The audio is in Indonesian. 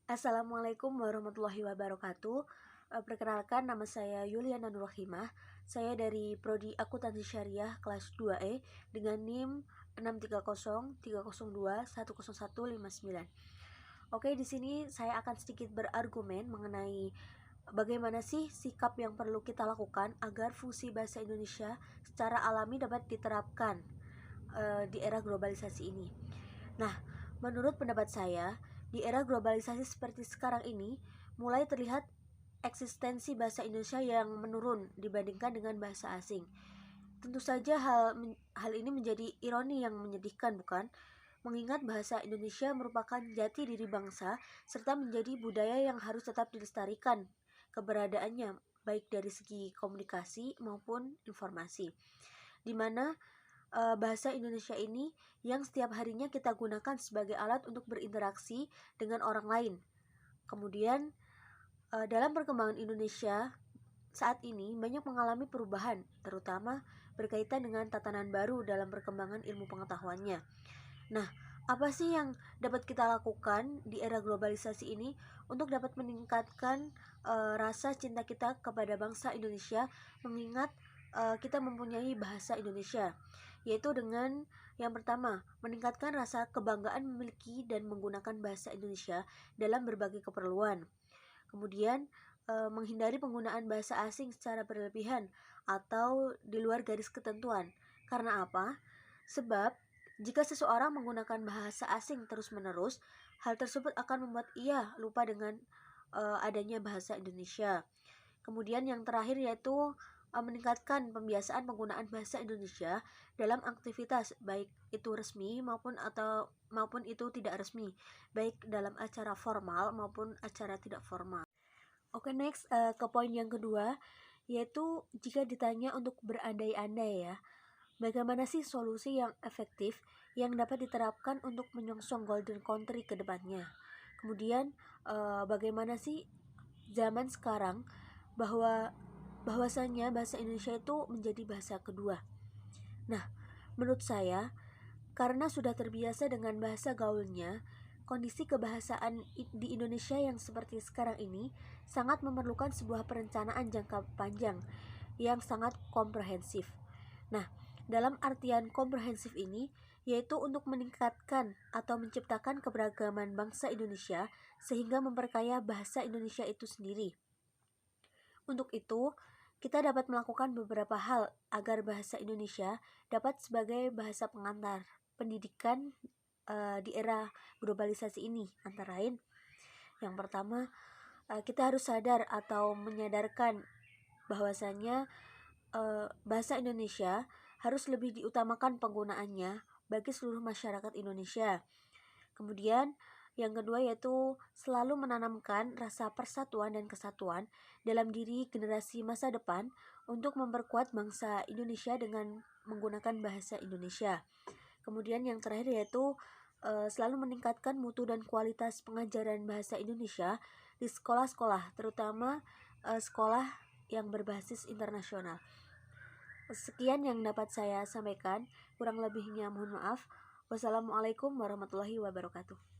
Assalamualaikum warahmatullahi wabarakatuh. Perkenalkan, nama saya Yuliana Nurrohimah. Saya dari Prodi Akuntansi Syariah kelas 2E dengan NIM 63030210159. Oke, di sini saya akan sedikit berargumen mengenai bagaimana sih sikap yang perlu kita lakukan agar fungsi bahasa Indonesia secara alami dapat diterapkan di era globalisasi ini. Nah, menurut pendapat saya, di era globalisasi seperti sekarang ini, mulai terlihat eksistensi bahasa Indonesia yang menurun dibandingkan dengan bahasa asing. Tentu saja hal ini menjadi ironi yang menyedihkan, bukan? Mengingat bahasa Indonesia merupakan jati diri bangsa serta menjadi budaya yang harus tetap dilestarikan keberadaannya, baik dari segi komunikasi maupun informasi, di mana bahasa Indonesia ini yang setiap harinya kita gunakan sebagai alat untuk berinteraksi dengan orang lain. Kemudian dalam perkembangan Indonesia saat ini banyak mengalami perubahan, terutama berkaitan dengan tatanan baru dalam perkembangan ilmu pengetahuannya. Nah, apa sih yang dapat kita lakukan di era globalisasi ini untuk dapat meningkatkan rasa cinta kita kepada bangsa Indonesia, mengingat kita mempunyai bahasa Indonesia, yaitu dengan yang pertama, meningkatkan rasa kebanggaan memiliki dan menggunakan bahasa Indonesia dalam berbagai keperluan. Kemudian menghindari penggunaan bahasa asing secara berlebihan atau di luar garis ketentuan. Karena apa? Sebab jika seseorang menggunakan bahasa asing terus-menerus, hal tersebut akan membuat ia lupa dengan adanya bahasa Indonesia. Kemudian yang terakhir yaitu meningkatkan pembiasaan penggunaan bahasa Indonesia dalam aktivitas, baik itu resmi maupun itu tidak resmi, baik dalam acara formal maupun acara tidak formal. Oke, next ke poin yang kedua, yaitu jika ditanya untuk berandai-andai ya, bagaimana sih solusi yang efektif yang dapat diterapkan untuk menyongsong golden country ke depannya. Kemudian bagaimana sih zaman sekarang bahwasanya bahasa Indonesia itu menjadi bahasa kedua. Nah, menurut saya karena sudah terbiasa dengan bahasa gaulnya, kondisi kebahasaan di Indonesia yang seperti sekarang ini sangat memerlukan sebuah perencanaan jangka panjang yang sangat komprehensif. Nah, dalam artian komprehensif ini yaitu untuk meningkatkan atau menciptakan keberagaman bangsa Indonesia sehingga memperkaya bahasa Indonesia itu sendiri. Untuk itu, kita dapat melakukan beberapa hal agar bahasa Indonesia dapat sebagai bahasa pengantar pendidikan di era globalisasi ini. Antara lain, yang pertama, kita harus sadar atau menyadarkan bahwasanya bahasa Indonesia harus lebih diutamakan penggunaannya bagi seluruh masyarakat Indonesia. Kemudian yang kedua yaitu selalu menanamkan rasa persatuan dan kesatuan dalam diri generasi masa depan untuk memperkuat bangsa Indonesia dengan menggunakan bahasa Indonesia. Kemudian yang terakhir yaitu selalu meningkatkan mutu dan kualitas pengajaran bahasa Indonesia di sekolah-sekolah, terutama sekolah yang berbasis internasional. Sekian yang dapat saya sampaikan, kurang lebihnya mohon maaf. Wassalamualaikum warahmatullahi wabarakatuh.